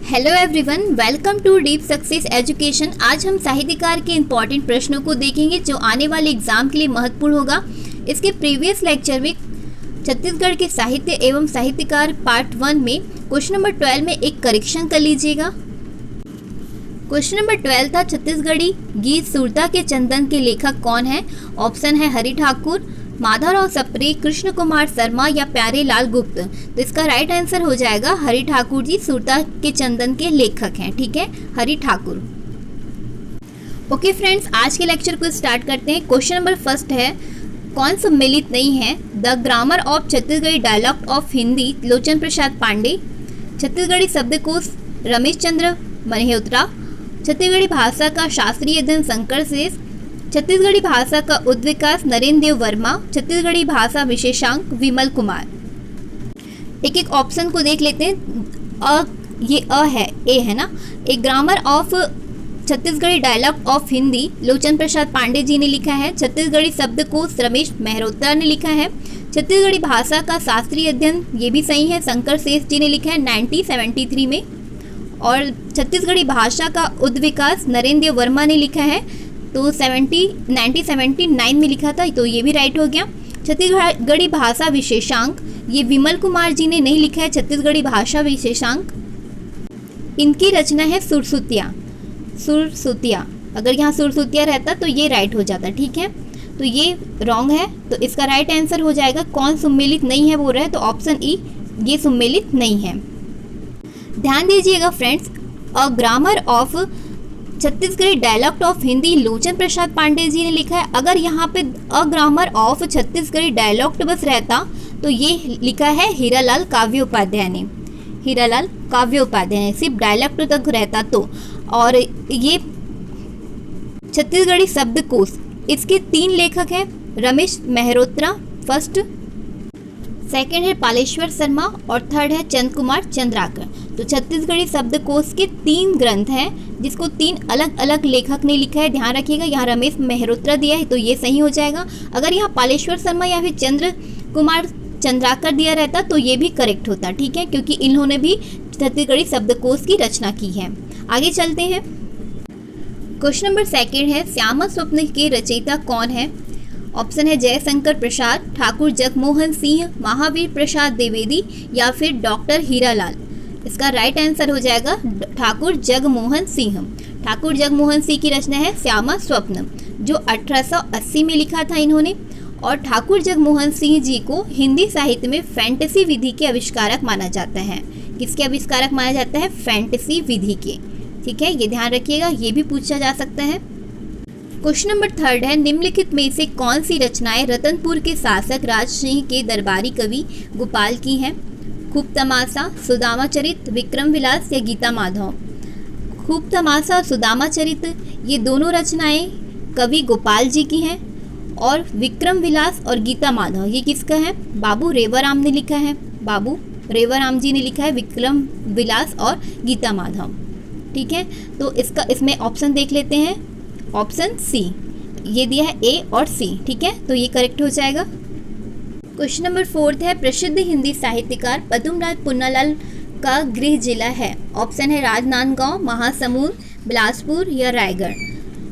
Hello everyone, welcome to deep success education. आज हम साहित्यकार के इम्पॉर्टेंट प्रश्नों को देखेंगे जो आने वाले एग्जाम के लिए महत्वपूर्ण होगा। इसके प्रीवियस लेक्चर में छत्तीसगढ़ के साहित्य एवं साहित्यकार पार्ट 1 में क्वेश्चन नंबर 12 में एक करेक्शन कर लीजिएगा। क्वेश्चन नंबर 12 था छत्तीसगढ़ी गीत सुरता के चंदन के लेखक कौन है। ऑप्शन है हरि ठाकुर, माधवराव सप्रे, कृष्ण कुमार शर्मा या प्यारे लाल गुप्त। तो इसका राइट आंसर हो जाएगा हरि ठाकुर जी सुरता के चंदन के लेखक हैं। ठीक है, हरि ठाकुर। ओके फ्रेंड्स, आज के लेक्चर को स्टार्ट करते हैं। क्वेश्चन नंबर फर्स्ट है, कौन सम्मिलित नहीं है? The grammar of Chhattisgarhi dialogue of Hindi, Lochan Prasad Pandey. Chhattisgarhi शब्दकोश, रमेश चंद्र मल्होत्रा। छत्तीसगढ़ी भाषा का शास्त्रीय अध्ययन, शंकर शेष। छत्तीसगढ़ी भाषा का उद्विकास, नरेंद्र देव वर्मा। छत्तीसगढ़ी भाषा विशेषांक, विमल कुमार। एक एक ऑप्शन को देख लेते हैं। ये है, ए है ना। एक grammar of Chhattisgarhi dialogue of Hindi, Lochan Prasad Pandey ji ने लिखा है। छत्तीसगढ़ी शब्दकोश, रमेश मल्होत्रा ने लिखा है। छत्तीसगढ़ी भाषा का शास्त्रीय अध्ययन, ये भी सही है, शंकर शेष जी ने लिखा है 1973 में। और छत्तीसगढ़ी भाषा का उद्विकास, नरेंद्र देव वर्मा ने लिखा है, तो 1979 में लिखा था, तो ये भी राइट हो गया। छत्तीसगढ़ी भाषा विशेषांक, ये विमल कुमार जी ने नहीं लिखा है छत्तीसगढ़ी भाषा विशेषांक। इनकी रचना है सुरसुतिया। सुरसुतिया, अगर यहाँ सुरसुतिया रहता तो ये राइट हो जाता। ठीक है, तो ये रॉन्ग है, तो इसका राइट आंसर हो जाएगा कौन सम्मिलित नहीं है बोल रहा है, तो ऑप्शन ई, ये सम्मिलित नहीं है। ध्यान दीजिएगा friends, a grammar of Chhattisgarhi dialogue of Hindi, Lochan Prasad Pandey ji ने लिखा है। अगर यहाँ पे a grammar of Chhattisgarhi dialogue बस रहता तो ये लिखा है हीरालाल काव्य उपाध्याय ने। हीरालाल काव्य उपाध्याय ने, सिर्फ डायलॉग तक रहता तो। और ये छत्तीसगढ़ी शब्दकोश, इसके 3 लेखक हैं, रमेश मल्होत्रा फर्स्ट, सेकंड है पालेश्वर शर्मा और थर्ड है चंद कुमार चंद्राकर। तो छत्तीसगढ़ी शब्दकोश के 3 ग्रंथ हैं जिसको 3 अलग अलग लेखक ने लिखा है। ध्यान रखिएगा, यहाँ रमेश मल्होत्रा दिया है तो ये सही हो जाएगा। अगर यहाँ पालेश्वर शर्मा या फिर चंद्र कुमार चंद्राकर दिया रहता तो ये भी करेक्ट होता। ठीक है, क्योंकि इन्होंने भी छत्तीसगढ़ी शब्दकोश की रचना की है। आगे चलते हैं। क्वेश्चन नंबर 2 है, श्यामा स्वप्न के रचयिता कौन है? ऑप्शन है जयशंकर प्रसाद, ठाकुर जगमोहन सिंह, महावीर प्रसाद द्विवेदी या फिर डॉक्टर हीरालाल। इसका राइट आंसर हो जाएगा ठाकुर जगमोहन सिंह। ठाकुर जगमोहन सिंह की रचना है श्यामा स्वप्न, जो 1880 में लिखा था इन्होंने। और ठाकुर जगमोहन सिंह जी को हिंदी साहित्य में फैंटेसी विधि के आविष्कारक माना जाता है। किसके आविष्कारक माना जाता है? फैंटेसी विधि के। ठीक है, ये ध्यान रखिएगा, ये भी पूछा जा सकता है। क्वेश्चन नंबर 3 है, निम्नलिखित में से कौन सी रचनाएं रतनपुर के शासक राज सिंह के दरबारी कवि गोपाल की हैं? खूब तमाशा, सुदामा चरित, विक्रम विलास या गीता माधव। खूब तमाशा और सुदामा चरित, ये दोनों रचनाएं कवि गोपाल जी की हैं। और विक्रम विलास और गीता माधव ये किसका है? बाबू रेवाराम ने लिखा है। बाबू रेवाराम जी ने लिखा है विक्रम विलास और गीता माधव। ठीक है, तो इसमें ऑप्शन देख लेते हैं। ऑप्शन सी, ये दिया है ए और सी। ठीक है, तो ये करेक्ट हो जाएगा। क्वेश्चन नंबर 4 है, प्रसिद्ध हिंदी साहित्यकार पद्मनाभ पुन्नालाल का गृह जिला है। ऑप्शन है राजनांदगांव, महासमुंद, बिलासपुर या रायगढ़।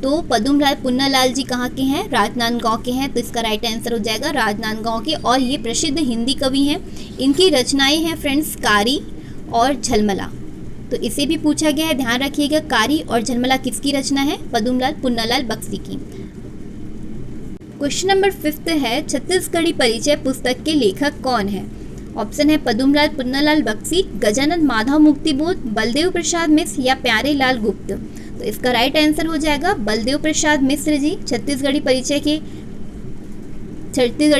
तो पद्मनाभ पुन्नालाल जी कहाँ के हैं? राजनांदगांव के हैं, तो इसका राइट आंसर हो जाएगा राजनांदगांव के। और ये प्रसिद्ध हिंदी कवि हैं। इनकी रचनाएं हैं फ्रेंड्स कारी और झलमला, तो इसे भी पूछा गया है। ध्यान रखिएगा, कारी और झलमला किसकी रचना है? पद्मनाभ पुन्नालाल बख्शी की। क्वेश्चन नंबर 5 है, छत्तीसगढ़ी परिचय पुस्तक के लेखक कौन है? ऑप्शन है पद्मनाभ पुन्नालाल बख्शी, गजानन माधव मुक्तिबोध, बलदेव प्रसाद मिश्र या प्यारे लाल गुप्त। तो इसका राइट आंसर हो जाएगा बलदेव प्रसाद मिश्र जी छत्तीसगढ़ी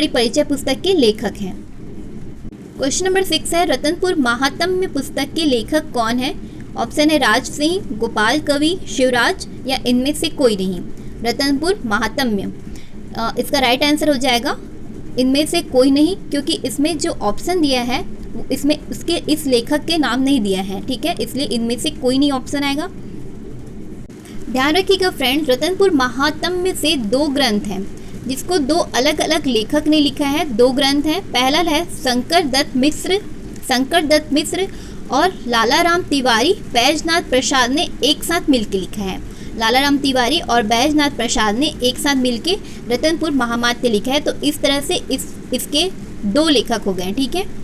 परिचय पुस्तक के लेखक हैं। क्वेश्चन नंबर 6 है, रतनपुर महात्म्य पुस्तक के लेखक कौन है? ऑप्शन है राज सिंह, गोपाल कवि, शिवराज या इनमें से कोई नहीं। रतनपुर महात्म्य, इसका राइट आंसर हो जाएगा इनमें से कोई नहीं, क्योंकि इसमें जो ऑप्शन दिया है इसमें उसके इस लेखक के नाम नहीं दिया है। ठीक है, इसलिए इनमें से कोई नहीं ऑप्शन आएगा। ध्यान रखिएगा फ्रेंड्स, रतनपुर महात्म्य से 2 ग्रंथ हैं जिसको 2 अलग अलग लेखक ने लिखा है। 2 ग्रंथ हैं, पहला है शंकर दत्त मिश्र और लाला राम तिवारी बैजनाथ प्रसाद ने एक साथ मिलकर लिखा है। लाला राम तिवारी और बैजनाथ प्रसाद ने एक साथ मिलकर रतनपुर महामात्य लिखा है। तो इस तरह से इसके 2 लेखक हो गए, ठीक है।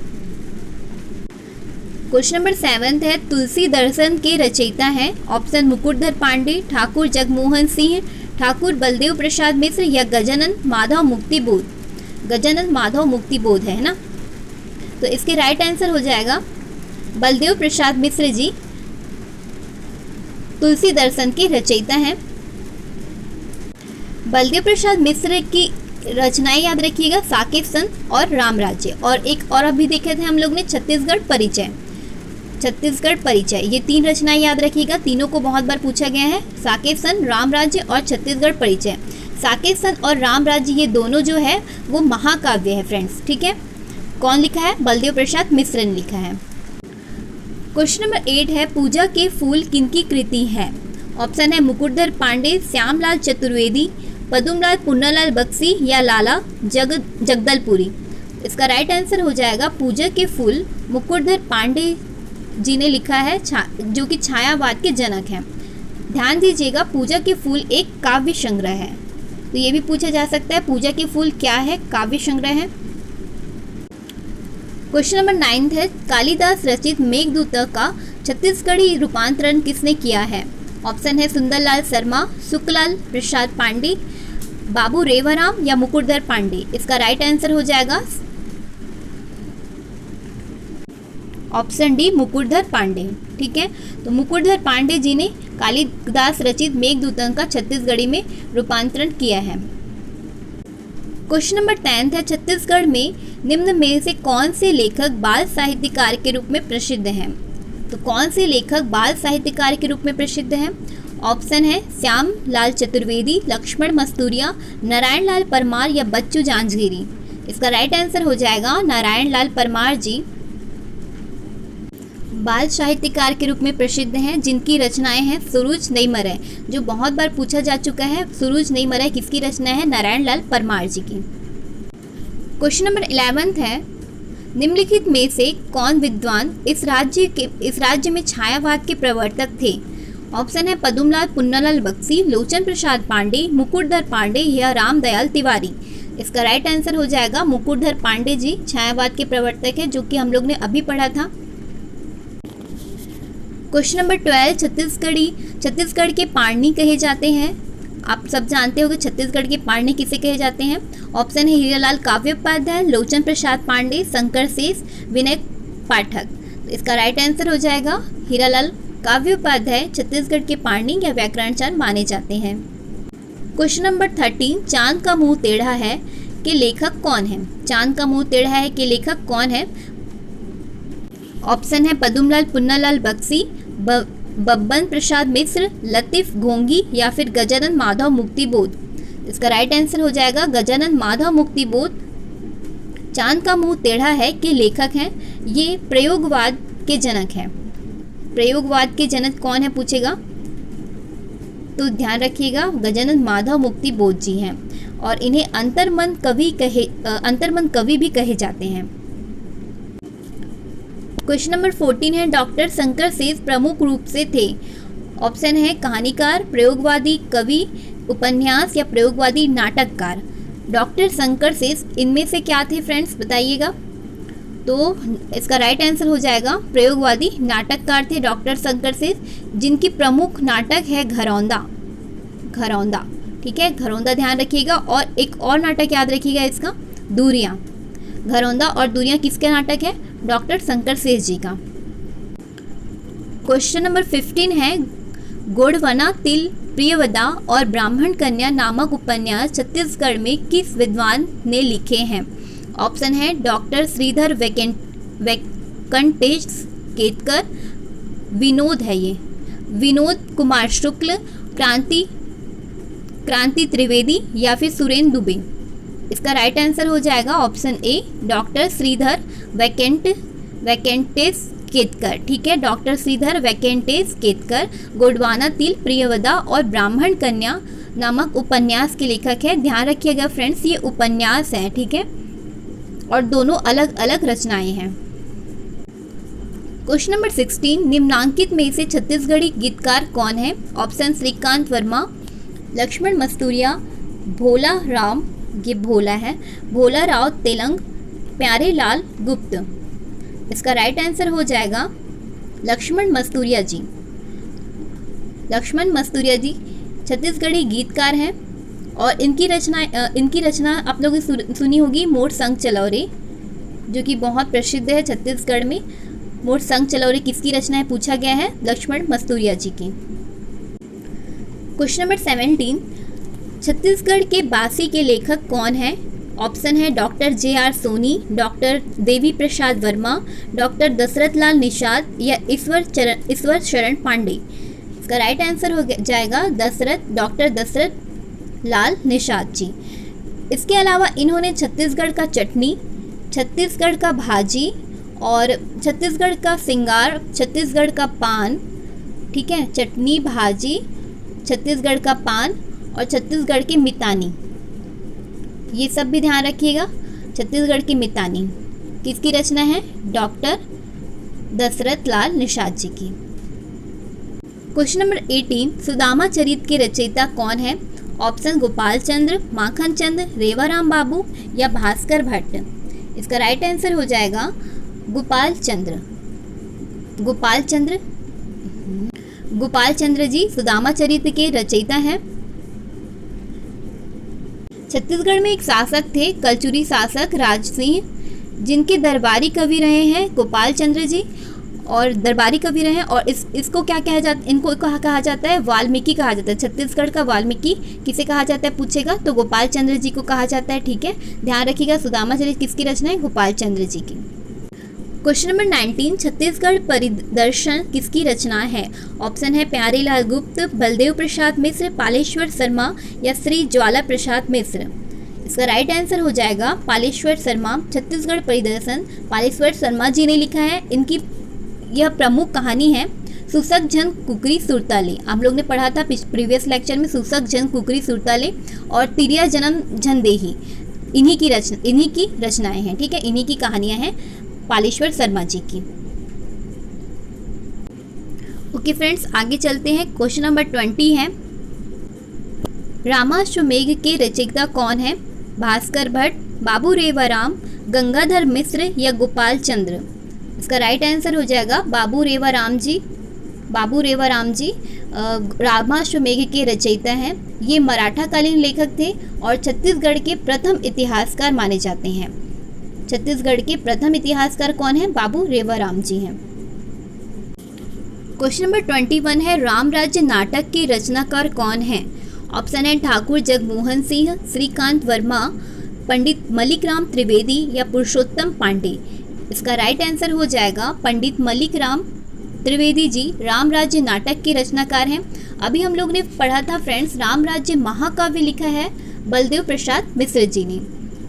क्वेश्चन नंबर 7 है, तुलसी दर्शन के रचयिता हैं। ऑप्शन मुकुटधर पांडे, ठाकुर जगमोहन सिंह, ठाकुर बलदेव प्रसाद मिश्र या गजानन माधव मुक्तिबोध। गजानन माधव मुक्तिबोध है ना। तो इसके राइट आंसर हो जाएगा बलदेव प्रसाद मिश्र जी तुलसी दर्शन के रचयिता हैं। बलदेव प्रसाद मिश्र की रचनाएं याद रखिएगा, साकेत संत और राम राज्य। और एक और अभी देखे थे हम लोग ने छत्तीसगढ़ परिचय। छत्तीसगढ़ परिचय, ये 3 रचनाएं याद रखिएगा, तीनों को बहुत बार पूछा गया है। साकेत संत, राम राज्य और छत्तीसगढ़ परिचय। साकेत संत और राम राज्य ये दोनों जो है वो महाकाव्य है फ्रेंड्स, ठीक है। कौन लिखा है? बलदेव प्रसाद मिश्र ने लिखा है। क्वेश्चन नंबर 8 है, पूजा के फूल किनकी कृति है? ऑप्शन है मुकुटधर पांडे, श्यामलाल चतुर्वेदी, पदुमलाल पुन्नालाल बख्शी या लाला जगदलपुरी। इसका राइट आंसर हो जाएगा पूजा के फूल मुकुटधर पांडे जी ने लिखा है, जो कि छायावाद के जनक हैं। ध्यान दीजिएगा, पूजा के फूल एक काव्य संग्रह है। तो ये भी पूछा जा सकता है पूजा के फूल क्या है? काव्य संग्रह है। क्वेश्चन नंबर 9 है, कालिदास रचित मेघदूत का छत्तीसगढ़ी रूपांतरण किसने किया है? ऑप्शन है सुंदरलाल शर्मा, सुखलाल प्रसाद पांडे, बाबू रेवाराम या मुकुटधर पांडे। इसका राइट आंसर हो जाएगा ऑप्शन डी, मुकुटधर पांडे, ठीक है। तो मुकुटधर पांडे जी ने कालिदास रचित मेघदूतम का छत्तीसगढ़ी में रूपांतरण किया है। क्वेश्चन नंबर 10 है, छत्तीसगढ़ में निम्न में से कौन से लेखक बाल साहित्यकार के रूप में प्रसिद्ध हैं? तो कौन से लेखक बाल साहित्यकार के रूप में प्रसिद्ध हैं? ऑप्शन है श्याम लाल चतुर्वेदी, लक्ष्मण मस्तूरिया, नारायण लाल परमार या बच्चू जांजगीरी। इसका राइट आंसर हो जाएगा नारायण लाल परमार जी बाल साहित्यकार के रूप में प्रसिद्ध हैं, जिनकी रचनाएं हैं सुरुज नहीं मरे, जो बहुत बार पूछा जा चुका है। सुरुज नहीं मरे किसकी रचना है? नारायण लाल परमार जी की। क्वेश्चन नंबर 11 है, निम्नलिखित में से कौन विद्वान इस राज्य में छायावाद के प्रवर्तक थे? ऑप्शन है पदुमलाल पुन्नालाल बख्शी, लोचन प्रसाद पांडे, मुकुटधर पांडे या रामदयाल तिवारी। इसका राइट आंसर हो जाएगा मुकुटधर पांडे जी छायावाद के प्रवर्तक है, जो कि हम लोग ने अभी पढ़ा था। क्वेश्चन नंबर 12, छत्तीसगढ़ के पाणिनि कहे जाते हैं। आप सब जानते हो कि छत्तीसगढ़ के पाणिनि किसे कहे जाते हैं? ऑप्शन है हीरालाल काव्योपाध्याय, लोचन प्रसाद पांडे, शंकर शेष, विनय पाठक। तो इसका राइट आंसर हो जाएगा हीरालाल काव्योपाध्याय छत्तीसगढ़ के पाणिनि या व्याकरणचार्य माने जाते हैं। क्वेश्चन नंबर 13, चांद का मुंह टेढ़ा है के लेखक कौन है? चांद का मुंह टेढ़ा है के लेखक कौन है? ऑप्शन है पदुमलाल पुन्नालाल बख्शी, बब्बन प्रसाद मिश्र, लतीफ घोंगी या फिर गजानन माधव मुक्तिबोध। इसका राइट आंसर हो जाएगा गजानन माधव मुक्तिबोध चांद का मुंह टेढ़ा है के लेखक हैं। ये प्रयोगवाद के जनक हैं। प्रयोगवाद के जनक कौन है पूछेगा तो ध्यान रखिएगा गजानन माधव मुक्तिबोध जी हैं, और इन्हें अंतर्मन कवि भी कहे जाते हैं। क्वेश्चन नंबर 14 है, डॉक्टर शंकर शेष प्रमुख रूप से थे। ऑप्शन है कहानीकार, प्रयोगवादी कवि, उपन्यास या प्रयोगवादी नाटककार। डॉक्टर शंकर शेष इनमें से क्या थे फ्रेंड्स बताइएगा। तो इसका राइट आंसर हो जाएगा प्रयोगवादी नाटककार थे डॉक्टर शंकर शेष, जिनकी प्रमुख नाटक है घरौंदा। ठीक है, घरौंदा ध्यान रखिएगा। और एक और नाटक याद रखिएगा इसका, दूरियां। घरौंदा और दूरियां किसका नाटक है? डॉक्टर शंकर शेष जी का। क्वेश्चन नंबर 15 है, गोडवना तिल प्रियवदा और ब्राह्मण कन्या नामक उपन्यास छत्तीसगढ़ में किस विद्वान ने लिखे हैं? ऑप्शन है डॉक्टर श्रीधर वेंकटेश केतकर, विनोद है ये, विनोद कुमार शुक्ल, क्रांति त्रिवेदी या फिर सुरेंद्र दुबे। इसका राइट आंसर हो जाएगा option A doctor Shridhar Venkatesh Ketkar. ठीक है, डॉक्टर श्रीधर वेंकटेश केतकर गोडवाना तिल प्रियवदा और ब्राह्मण कन्या नामक उपन्यास के लेखक है। ध्यान रखिएगा फ्रेंड्स, ये उपन्यास है, ठीक है, और दोनों अलग अलग रचनाएं हैं। क्वेश्चन नंबर 16, निम्नांकित में से छत्तीसगढ़ी गीतकार कौन है? ऑप्शन श्रीकांत वर्मा, लक्ष्मण मस्तूरिया, भोला राम, ये भोला है, भोला राव तेलंग, प्यारे लाल गुप्त। इसका राइट आंसर हो जाएगा लक्ष्मण मस्तूरिया जी। लक्ष्मण मस्तूरिया जी छत्तीसगढ़ी गीतकार हैं और इनकी रचना आप लोगों ने सुनी होगी, मोर संग चलाओ रे, जो कि बहुत प्रसिद्ध है छत्तीसगढ़ में। मोर संग चलाओ रे किसकी रचना है पूछा गया है? लक्ष्मण मस्तूरिया जी की। क्वेश्चन नंबर 17, छत्तीसगढ़ के बासी के लेखक कौन है? ऑप्शन है doctor JR Soni, doctor Devi Prasad Verma, doctor Dasharath लाल निषाद या ईश्वर शरण पांडे। इसका राइट आंसर हो जाएगा डॉक्टर दशरथ लाल निषाद जी। इसके अलावा इन्होंने छत्तीसगढ़ का चटनी, छत्तीसगढ़ का भाजी और छत्तीसगढ़ का सिंगार, छत्तीसगढ़ का पान, ठीक है, चटनी भाजी, छत्तीसगढ़ का पान और छत्तीसगढ़ की मितानी, ये सब भी ध्यान रखिएगा। छत्तीसगढ़ की मितानी किसकी रचना है? डॉक्टर दशरथ लाल निषाद जी की। क्वेश्चन नंबर 18, सुदामा चरित के रचयिता कौन है? ऑप्शन गोपाल चंद्र, माखन चंद्र, रेवाराम बाबू या भास्कर भट्ट। इसका राइट आंसर हो जाएगा गोपाल चंद्र। गोपाल चंद्र जी सुदामा चरित के रचयिता हैं। छत्तीसगढ़ में एक शासक थे, कलचुरी शासक राज सिंह, जिनके दरबारी कवि रहे हैं गोपाल चंद्र जी, और दरबारी कवि रहे हैं। और इसको क्या कहा जाता, इनको कहा जाता है वाल्मीकि कहा जाता है। छत्तीसगढ़ का वाल्मीकि किसे कहा जाता है पूछेगा तो गोपाल चंद्र जी को कहा जाता है, ठीक है, ध्यान रखिएगा। सुदामा चरित किसकी रचना है? गोपाल चंद्र जी की। क्वेश्चन नंबर 19, छत्तीसगढ़ परिदर्शन किसकी रचना है? ऑप्शन है प्यारे लाल गुप्त, बलदेव प्रसाद मिश्र, पालेश्वर शर्मा या श्री ज्वाला प्रसाद मिश्र। इसका राइट आंसर हो जाएगा पालेश्वर शर्मा। छत्तीसगढ़ परिदर्शन पालेश्वर शर्मा जी ने लिखा है। इनकी यह प्रमुख कहानी है सूसक झन कुकरी सुरताले। आप लोग ने पढ़ा था प्रीवियस लेक्चर में सूसक झन कुकरी सुरताले और तिरिया जन्म झन देही, इन्हीं की रचनाएं हैं, ठीक है, इन्हीं की कहानियां हैं पालेश्वर शर्मा जी की। ओके फ्रेंड्स, आगे चलते हैं। क्वेश्चन नंबर 20 है, रामाश्वमेघ के रचयिता कौन है? भास्कर भट्ट, बाबू रेवाराम, गंगाधर मिश्र या गोपाल चंद्र। इसका राइट आंसर हो जाएगा बाबू रेवाराम जी। रामाश्वमेघ के रचयिता हैं। ये मराठा कालीन लेखक थे और छत्तीसगढ़ के प्रथम इतिहासकार माने जाते हैं। छत्तीसगढ़ के प्रथम इतिहासकार कौन है? बाबू रेवाराम जी हैं। क्वेश्चन नंबर 21 है, राम राज्य नाटक के रचनाकार कौन है? ऑप्शन है ठाकुर जगमोहन सिंह, श्रीकांत वर्मा, पंडित मलिक राम त्रिवेदी या पुरुषोत्तम पांडे। इसका राइट आंसर हो जाएगा पंडित मलिक राम त्रिवेदी जी राम राज्य नाटक के रचनाकार हैं। अभी हम लोग ने पढ़ा था फ्रेंड्स, राम राज्य महाकाव्य लिखा है बलदेव प्रसाद मिश्र जी ने।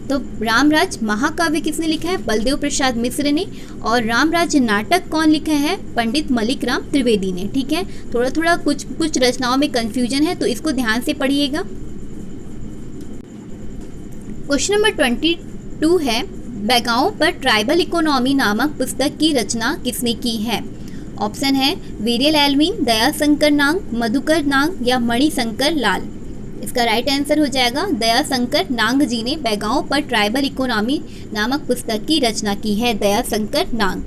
तो रामराज महाकाव्य किसने लिखा है? बलदेव प्रसाद मिश्र ने। और रामराज नाटक कौन लिखा है? पंडित मलिक राम त्रिवेदी ने, ठीक है। थोड़ा कुछ रचनाओं में कंफ्यूजन है तो इसको ध्यान से पढ़िएगा। क्वेश्चन नंबर 22 है, बैगाओं पर ट्राइबल इकोनॉमी नामक पुस्तक की रचना किसने की है? ऑप्शन है वीरेल एल्विन, दयाशंकर नांग, मधुकर नांग या मणिशंकर लाल। इसका राइट आंसर हो जाएगा दयाशंकर नांग जी ने बैगाओं पर ट्राइबल इकोनॉमी नामक पुस्तक की रचना की है, दयाशंकर नांग।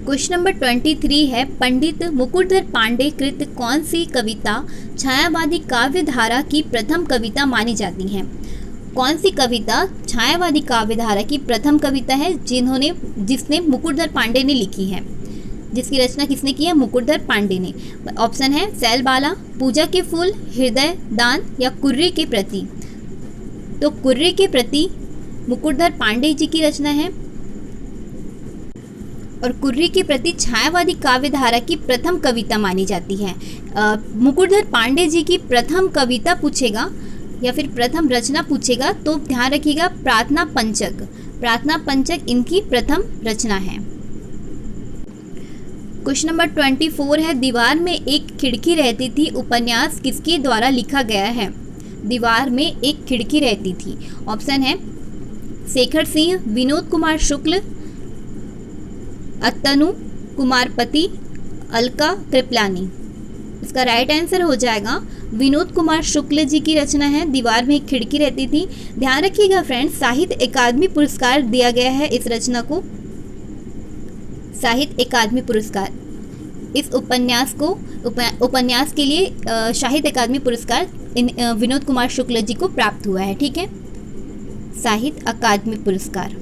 क्वेश्चन नंबर 23 है, पंडित मुकुटधर पांडे कृत कौन सी कविता छायावादी काव्य धारा की प्रथम कविता मानी जाती है? कौन सी कविता छायावादी काव्य धारा की प्रथम कविता है जिसने मुकुटधर पांडे ने लिखी है? जिसकी रचना किसने की है? मुकुटधर पांडे ने। ऑप्शन है सैलबाला, पूजा के फूल, हृदय दान या कुर्रे के प्रति। तो कुर्रे के प्रति मुकुटधर पांडे जी की रचना है और कुर्रे के प्रति छायावादी काव्य धारा की प्रथम कविता मानी जाती है। मुकुटधर पांडे जी की प्रथम कविता पूछेगा या फिर प्रथम रचना पूछेगा तो ध्यान रखिएगा प्रार्थना पंचक। प्रार्थना पंचक इनकी प्रथम रचना है। क्वेश्चन नंबर 24 है, दीवार में एक खिड़की रहती थी उपन्यास किसके द्वारा लिखा गया है? दीवार में एक खिड़की रहती थी। ऑप्शन है शेखर सिंह, विनोद कुमार शुक्ल, अतनु कुमारपति, अलका कृपलानी। इसका राइट आंसर हो जाएगा विनोद कुमार शुक्ल जी की रचना है। दीवार में एक खिड़की रहती थी। ध्यान रखिएगा फ्रेंड्स, साहित्य अकादमी पुरस्कार दिया गया है इस रचना को, साहित्य अकादमी पुरस्कार। इस उपन्यास को उपन्यास के लिए साहित्य अकादमी पुरस्कार विनोद कुमार शुक्ल जी को प्राप्त हुआ है। ठीक है, साहित्य अकादमी पुरस्कार।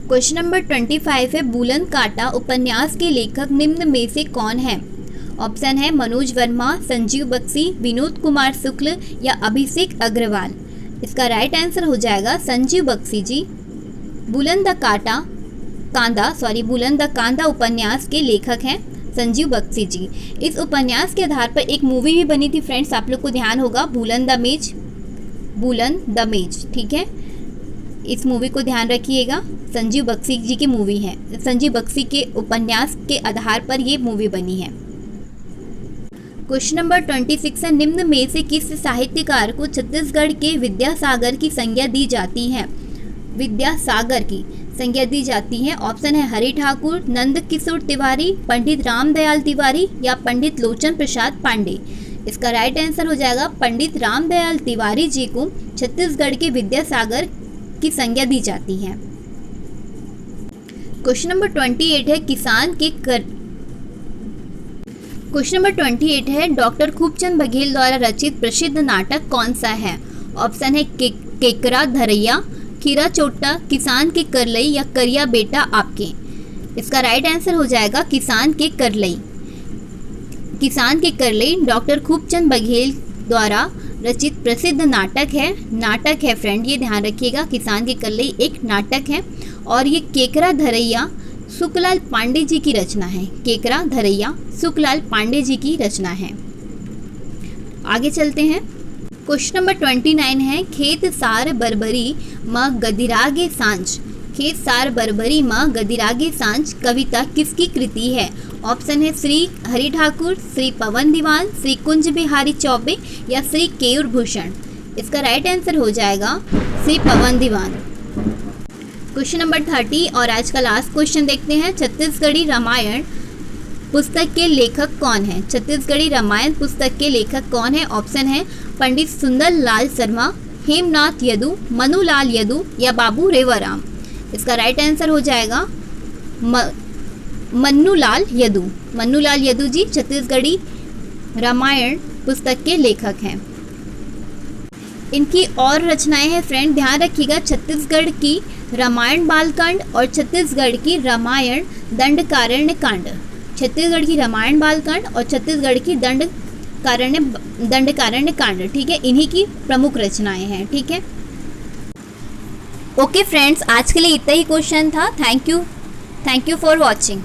क्वेश्चन नंबर 25 है, बुलंद कांटा उपन्यास के लेखक निम्न में से कौन है? ऑप्शन है मनोज वर्मा, संजीव बख्शी, विनोद कुमार शुक्ल या अभिषेक अग्रवाल। इसका राइट आंसर हो जाएगा संजीव बख्शी जी। बुलंद कांदा उपन्यास के लेखक हैं संजीव बख्शी जी। इस उपन्यास के आधार पर एक मूवी भी बनी थी फ्रेंड्स, आप लोग को ध्यान होगा, बुलंद द मेज। ठीक है, इस मूवी को ध्यान रखिएगा, संजीव बख्शी जी की मूवी है। संजीव बख्शी के उपन्यास के आधार पर ये मूवी बनी है। क्वेश्चन नंबर 26 है, निम्न में से किस साहित्यकार को छत्तीसगढ़ के विद्यासागर की संज्ञा दी जाती है? विद्यासागर की संज्ञा दी जाती है। ऑप्शन है हरि ठाकुर, नंद किशोर तिवारी, पंडित रामदयाल तिवारी या पंडित लोचन प्रसाद पांडे। इसका राइट आंसर हो जाएगा पंडित रामदयाल तिवारी जी को छत्तीसगढ़ के विद्यासागर की संज्ञा दी जाती है। क्वेश्चन नंबर 28 है, क्वेश्चन नंबर 28 है, डॉक्टर खूबचंद बघेल द्वारा रचित प्रसिद्ध नाटक कौन सा है? ऑप्शन है केकरा धरैया, खीरा चोट्टा, किसान के करलई या करिया बेटा आपके। इसका राइट आंसर हो जाएगा किसान के करलई। किसान के करलई डॉक्टर खूबचंद बघेल द्वारा रचित प्रसिद्ध नाटक है फ्रेंड, ये ध्यान रखिएगा। किसान के करलई एक नाटक है और ये केकरा धरैया सुखलाल पांडे जी की रचना है। केकरा धरैया सुखलाल पांडे जी की रचना है। आगे चलते हैं। क्वेश्चन नंबर 29 है, खेत सार बरबरी म गदिरागे सांझ। खेत सार बरबरी म गदिरागे सांझ कविता किसकी कृति है? ऑप्शन है श्री हरि ठाकुर, श्री पवन दीवान, श्री कुंज बिहारी चौबे या श्री केयूर भूषण। इसका राइट आंसर हो जाएगा श्री पवन दीवान। क्वेश्चन नंबर 30 और आज का लास्ट क्वेश्चन देखते हैं, छत्तीसगढ़ी रामायण पुस्तक के लेखक कौन है? छत्तीसगढ़ी रामायण पुस्तक के लेखक कौन है? ऑप्शन है पंडित सुंदर लाल शर्मा, हेमनाथ यदु, मनुलाल यदु या बाबू रेवाराम। इसका राइट आंसर हो जाएगा मन्नूलाल यदु। मन्नूलाल यदु जी छत्तीसगढ़ी रामायण पुस्तक के लेखक हैं। इनकी और रचनाएं हैं फ्रेंड, ध्यान रखिएगा, छत्तीसगढ़ की रामायण बालकांड और छत्तीसगढ़ की रामायण दंडकारण्य कांड। छत्तीसगढ़ की रामायण बालकांड और छत्तीसगढ़ की दंडकारण्य कांड। ठीक है, इन्हीं की प्रमुख रचनाएं हैं। ठीक है, ओके फ्रेंड्स, आज के लिए इतना ही क्वेश्चन था। Thank you for watching.